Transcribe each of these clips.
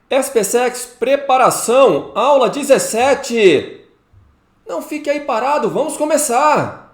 SpaceX Preparação, aula 17. Não fique aí parado, vamos começar!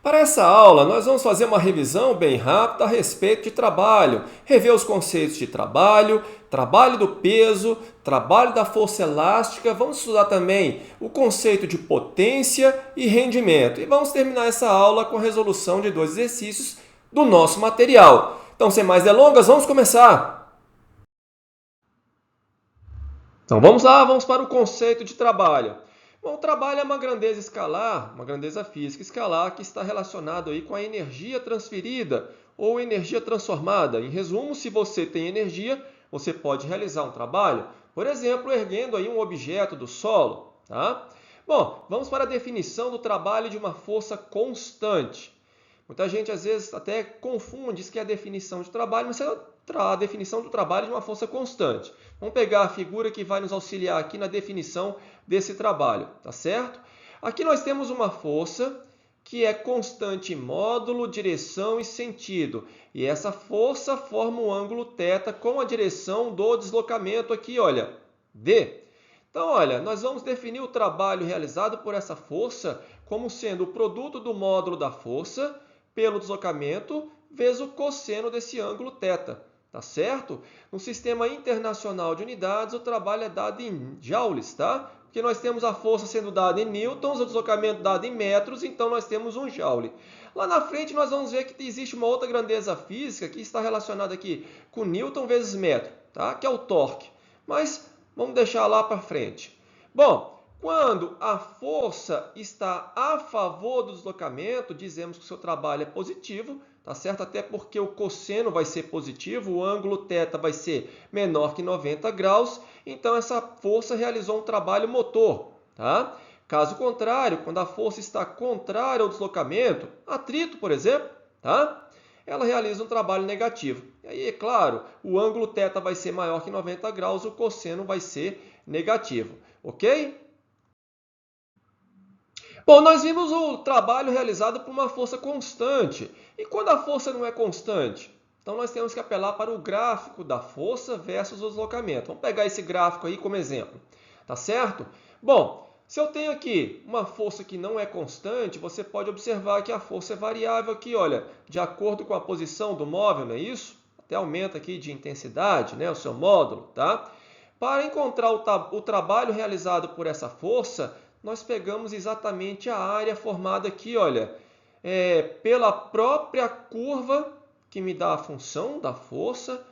Para essa aula, nós vamos fazer uma revisão bem rápida a respeito de trabalho, rever os conceitos de trabalho, trabalho do peso, trabalho da força elástica, vamos estudar também o conceito de potência e rendimento. E vamos terminar essa aula com a resolução de 2 exercícios do nosso material. Então, sem mais delongas, vamos começar! Então, vamos lá, vamos para o conceito de trabalho. Bom, o trabalho é uma grandeza escalar, uma grandeza física escalar que está relacionado aí com a energia transferida ou energia transformada. Em resumo, se você tem energia, você pode realizar um trabalho, por exemplo, erguendo aí um objeto do solo, tá? Bom, vamos para a definição do trabalho de uma força constante. Muita gente às vezes até confunde, diz que é a definição de trabalho, mas é a definição do trabalho de uma força constante. Vamos pegar a figura que vai nos auxiliar aqui na definição desse trabalho, tá certo? Aqui nós temos uma força que é constante em módulo, direção e sentido. E essa força forma um ângulo θ com a direção do deslocamento aqui, olha, D. Então, olha, nós vamos definir o trabalho realizado por essa força como sendo o produto do módulo da força pelo deslocamento vezes o cosseno desse ângulo θ. Tá certo? No sistema internacional de unidades, o trabalho é dado em joules, tá? Porque nós temos a força sendo dada em newtons, o deslocamento dado em metros, então nós temos um joule. Lá na frente nós vamos ver que existe uma outra grandeza física que está relacionada aqui com newton vezes metro, tá? Que é o torque. Mas vamos deixar lá para frente. Bom, quando a força está a favor do deslocamento, dizemos que o seu trabalho é positivo, tá certo? Até porque o cosseno vai ser positivo, o ângulo θ vai ser menor que 90 graus, então essa força realizou um trabalho motor, tá? Caso contrário, quando a força está contrária ao deslocamento, atrito, por exemplo, tá? Ela realiza um trabalho negativo. E aí, é claro, o ângulo θ vai ser maior que 90 graus, o cosseno vai ser negativo, ok? Bom, nós vimos o trabalho realizado por uma força constante. E quando a força não é constante? Então, nós temos que apelar para o gráfico da força versus o deslocamento. Vamos pegar esse gráfico aí como exemplo. Tá certo? Bom, se eu tenho aqui uma força que não é constante, você pode observar que a força é variável aqui, olha, de acordo com a posição do móvel, não é isso? Até aumenta aqui de intensidade, né, o seu módulo, tá? Para encontrar o trabalho realizado por essa força, nós pegamos exatamente a área formada aqui, olha, pela própria curva que me dá a função da força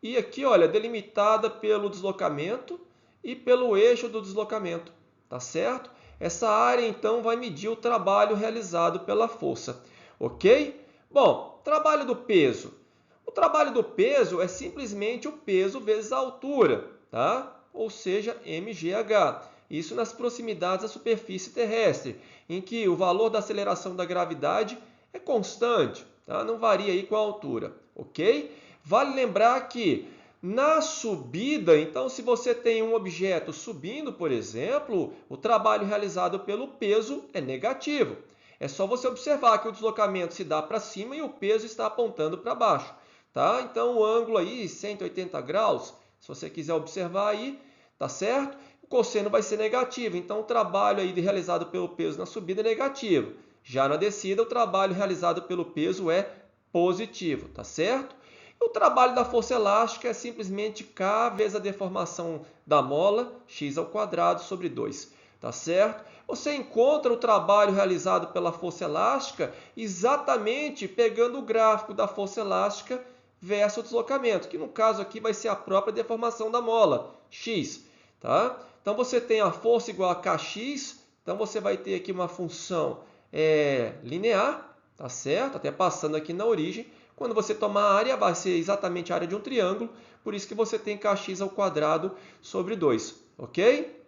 e aqui, olha, delimitada pelo deslocamento e pelo eixo do deslocamento, tá certo? Essa área, então, vai medir o trabalho realizado pela força, ok? Bom, trabalho do peso. O trabalho do peso é simplesmente o peso vezes a altura, tá? Ou seja, mgh. Isso nas proximidades da superfície terrestre, em que o valor da aceleração da gravidade é constante, tá? Não varia aí com a altura, ok? Vale lembrar que na subida, então, se você tem um objeto subindo, por exemplo, o trabalho realizado pelo peso é negativo. É só você observar que o deslocamento se dá para cima e o peso está apontando para baixo. Tá? Então, o ângulo aí, 180 graus, se você quiser observar aí, tá certo? O cosseno vai ser negativo. Então, o trabalho aí realizado pelo peso na subida é negativo. Já na descida, o trabalho realizado pelo peso é positivo, tá certo? E o trabalho da força elástica é simplesmente K vezes a deformação da mola, x ao quadrado sobre 2, tá certo? Você encontra o trabalho realizado pela força elástica exatamente pegando o gráfico da força elástica versus o deslocamento, que no caso aqui vai ser a própria deformação da mola, x. Tá? Então você tem a força igual a kx, então você vai ter aqui uma função linear, tá certo? Até passando aqui na origem. Quando você tomar a área, vai ser exatamente a área de um triângulo, por isso que você tem kx ao quadrado sobre 2, ok?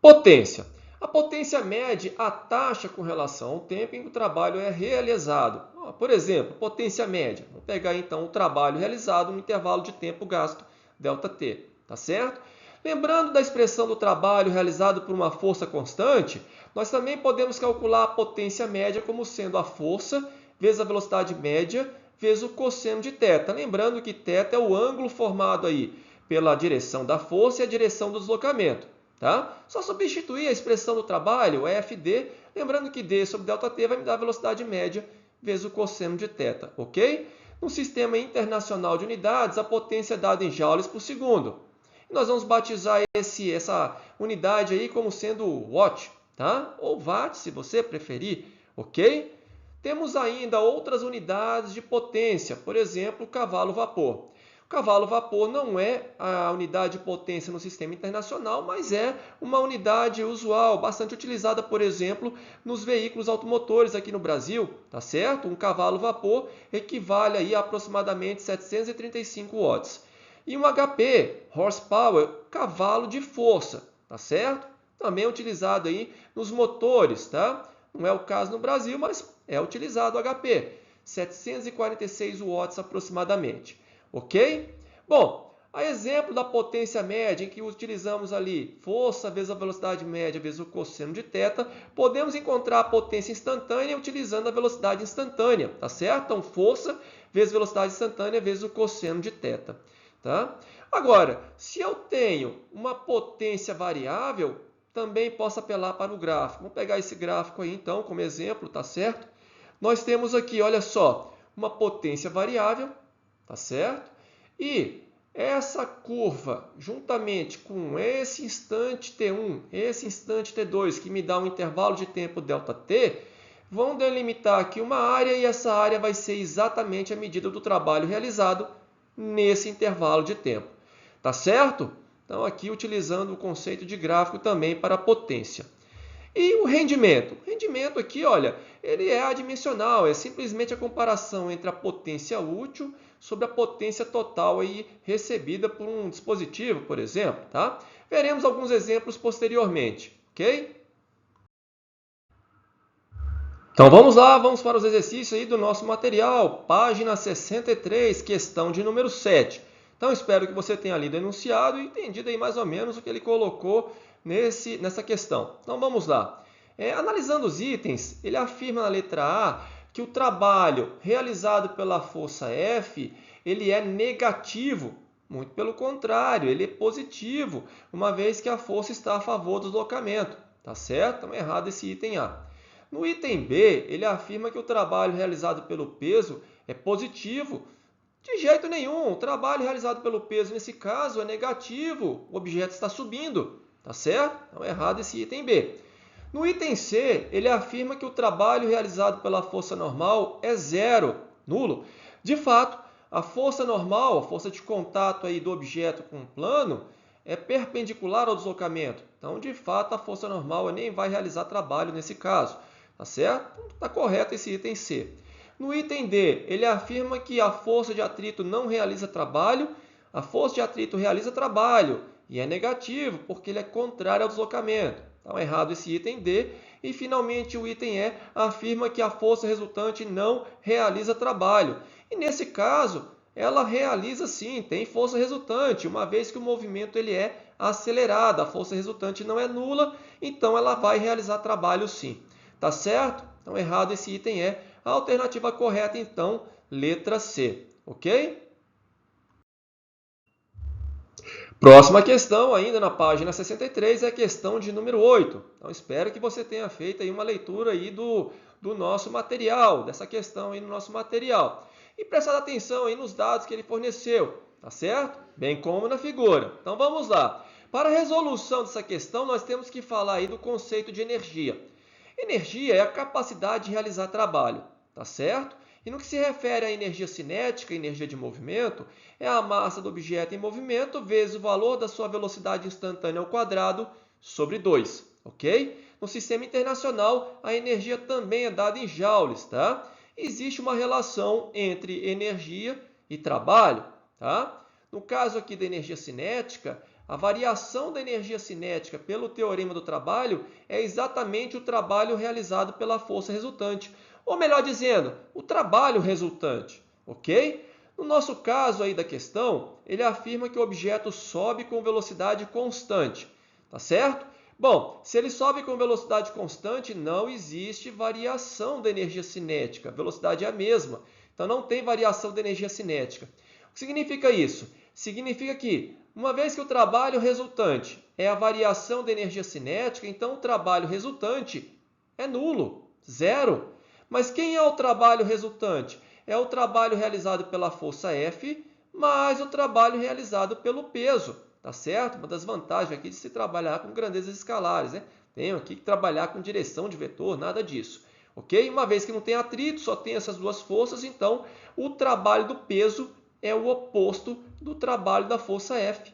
Potência. A potência mede a taxa com relação ao tempo em que o trabalho é realizado. Por exemplo, potência média. Vamos pegar então o trabalho realizado no intervalo de tempo gasto, ΔT, tá certo? Lembrando da expressão do trabalho realizado por uma força constante, nós também podemos calcular a potência média como sendo a força vezes a velocidade média vezes o cosseno de θ. Lembrando que θ é o ângulo formado aí pela direção da força e a direção do deslocamento. Tá? Só substituir a expressão do trabalho, FD, lembrando que D sobre ΔT vai me dar a velocidade média vezes o cosseno de θ, ok? No sistema internacional de unidades, a potência é dada em joules por segundo. E nós vamos batizar essa unidade aí como sendo watt, tá? Ou watt, se você preferir, ok? Temos ainda outras unidades de potência, por exemplo, cavalo-vapor. O cavalo-vapor não é a unidade de potência no sistema internacional, mas é uma unidade usual, bastante utilizada, por exemplo, nos veículos automotores aqui no Brasil, tá certo? Um cavalo-vapor equivale aí a aproximadamente 735 watts. E um HP, horsepower, cavalo de força, tá certo? Também é utilizado aí nos motores, tá? Não é o caso no Brasil, mas é utilizado o HP, 746 watts aproximadamente. Ok? Bom, a exemplo da potência média, em que utilizamos ali força vezes a velocidade média vezes o cosseno de θ, podemos encontrar a potência instantânea utilizando a velocidade instantânea, tá certo? Então, força vezes velocidade instantânea vezes o cosseno de θ. Tá? Agora, se eu tenho uma potência variável, também posso apelar para o gráfico. Vamos pegar esse gráfico aí, então, como exemplo, tá certo? Nós temos aqui, olha só, uma potência variável, tá certo? E essa curva, juntamente com esse instante T1, esse instante T2, que me dá um intervalo de tempo ΔT, vão delimitar aqui uma área e essa área vai ser exatamente a medida do trabalho realizado nesse intervalo de tempo. Tá certo? Então, aqui utilizando o conceito de gráfico também para a potência. E o rendimento? O rendimento aqui, olha, ele é adimensional, é simplesmente a comparação entre a potência útil sobre a potência total aí recebida por um dispositivo, por exemplo. Tá? Veremos alguns exemplos posteriormente, ok? Então vamos lá, vamos para os exercícios aí do nosso material, página 63, questão de número 7. Então espero que você tenha lido o enunciado e entendido aí mais ou menos o que ele colocou nessa questão. Então vamos lá. Analisando os itens, ele afirma na letra A que o trabalho realizado pela força F ele é negativo. Muito pelo contrário, ele é positivo, uma vez que a força está a favor do deslocamento. Tá certo? Então errado esse item A. No item B, ele afirma que o trabalho realizado pelo peso é positivo. De jeito nenhum, o trabalho realizado pelo peso, nesse caso, é negativo. O objeto está subindo, tá certo? Então, é errado esse item B. No item C, ele afirma que o trabalho realizado pela força normal é zero, nulo. De fato, a força normal, a força de contato aí do objeto com o plano, é perpendicular ao deslocamento. Então, de fato, a força normal nem vai realizar trabalho nesse caso. Tá certo? Está correto esse item C. No item D, ele afirma que a força de atrito não realiza trabalho, a força de atrito realiza trabalho, e é negativo, porque ele é contrário ao deslocamento. Então, é errado esse item D. E, finalmente, o item E afirma que a força resultante não realiza trabalho. E, nesse caso, ela realiza sim, tem força resultante, uma vez que o movimento ele é acelerado, a força resultante não é nula, então ela vai realizar trabalho sim. Tá certo? Então, errado esse item é. A alternativa correta, então, letra C. Ok? Próxima questão, ainda na página 63, é a questão de número 8. Então, espero que você tenha feito aí uma leitura aí do nosso material, dessa questão aí no nosso material. E prestado atenção aí nos dados que ele forneceu, tá certo? Bem como na figura. Então, vamos lá. Para a resolução dessa questão, nós temos que falar aí do conceito de energia. Energia é a capacidade de realizar trabalho, tá certo? E no que se refere à energia cinética, energia de movimento, é a massa do objeto em movimento vezes o valor da sua velocidade instantânea ao quadrado sobre 2, ok? No sistema internacional, a energia também é dada em joules, tá? Existe uma relação entre energia e trabalho, tá? No caso aqui da energia cinética, A variação da energia cinética pelo teorema do trabalho é exatamente o trabalho realizado pela força resultante. Ou melhor dizendo, o trabalho resultante, ok? No nosso caso aí da questão, ele afirma que o objeto sobe com velocidade constante, tá certo? Bom, se ele sobe com velocidade constante, não existe variação da energia cinética, a velocidade é a mesma, então não tem variação da energia cinética. O que significa isso? Significa que, uma vez que o trabalho resultante é a variação da energia cinética, então o trabalho resultante é nulo, zero. Mas quem é o trabalho resultante? É o trabalho realizado pela força F mais o trabalho realizado pelo peso, tá certo? Uma das vantagens aqui de se trabalhar com grandezas escalares, né? Tenho aqui que trabalhar com direção de vetor, nada disso, ok? Uma vez que não tem atrito, só tem essas duas forças, então o trabalho do peso é o oposto do trabalho da força F,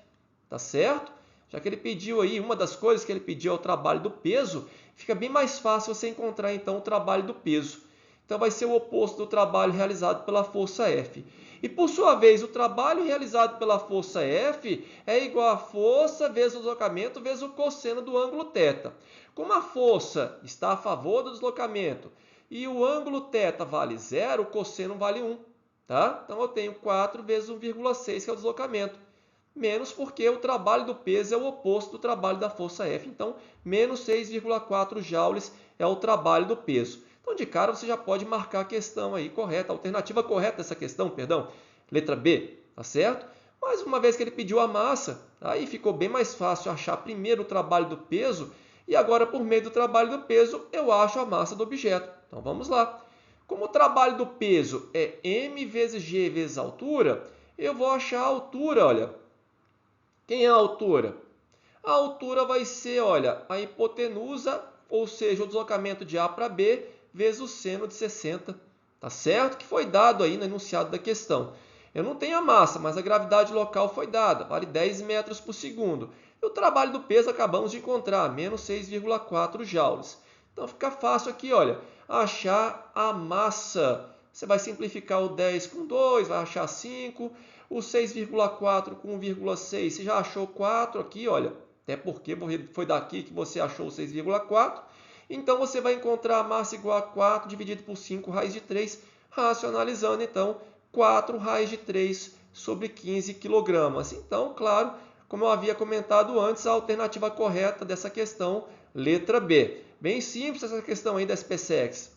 tá certo? Já que ele pediu aí, uma das coisas que ele pediu é o trabalho do peso, fica bem mais fácil você encontrar então o trabalho do peso. Então vai ser o oposto do trabalho realizado pela força F. E por sua vez, o trabalho realizado pela força F é igual a força vezes o deslocamento vezes o cosseno do ângulo θ. Como a força está a favor do deslocamento e o ângulo θ vale 0, o cosseno vale 1. Tá? Então eu tenho 4 vezes 1,6, que é o deslocamento. Menos porque o trabalho do peso é o oposto do trabalho da força F. Então, menos 6,4 joules é o trabalho do peso. Então, de cara, você já pode marcar a questão aí correta, a alternativa correta dessa questão, perdão, letra B, tá certo? Mas uma vez que ele pediu a massa, aí ficou bem mais fácil achar primeiro o trabalho do peso e agora, por meio do trabalho do peso, eu acho a massa do objeto. Então, vamos lá. Como o trabalho do peso é m vezes g vezes a altura, eu vou achar a altura, olha. Quem é a altura? A altura vai ser, olha, a hipotenusa, ou seja, o deslocamento de A para B, vezes o seno de 60, tá certo? Que foi dado aí no enunciado da questão. Eu não tenho a massa, mas a gravidade local foi dada, vale 10 metros por segundo. E o trabalho do peso acabamos de encontrar, menos 6,4 joules. Então fica fácil aqui, olha, achar a massa. Você vai simplificar o 10 com 2, vai achar 5. O 6,4 com 1,6, você já achou 4 aqui, olha. Até porque foi daqui que você achou o 6,4. Então, você vai encontrar a massa igual a 4 dividido por 5 raiz de 3, racionalizando, então, 4 raiz de 3 sobre 15 quilogramas. Então, claro, como eu havia comentado antes, a alternativa correta dessa questão, letra B. Bem simples essa questão aí da SpaceX.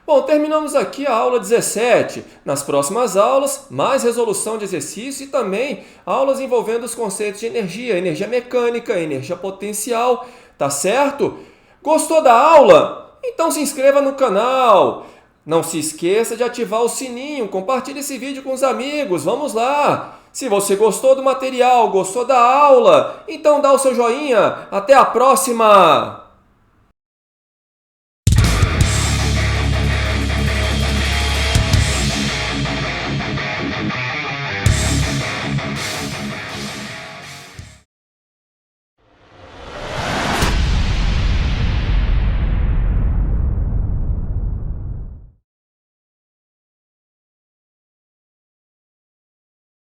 Bom, terminamos aqui a aula 17. Nas próximas aulas, mais resolução de exercício e também aulas envolvendo os conceitos de energia, energia mecânica, energia potencial, tá certo? Gostou da aula? Então se inscreva no canal. Não se esqueça de ativar o sininho, compartilhe esse vídeo com os amigos, vamos lá! Se você gostou do material, gostou da aula, então dá o seu joinha. Até a próxima!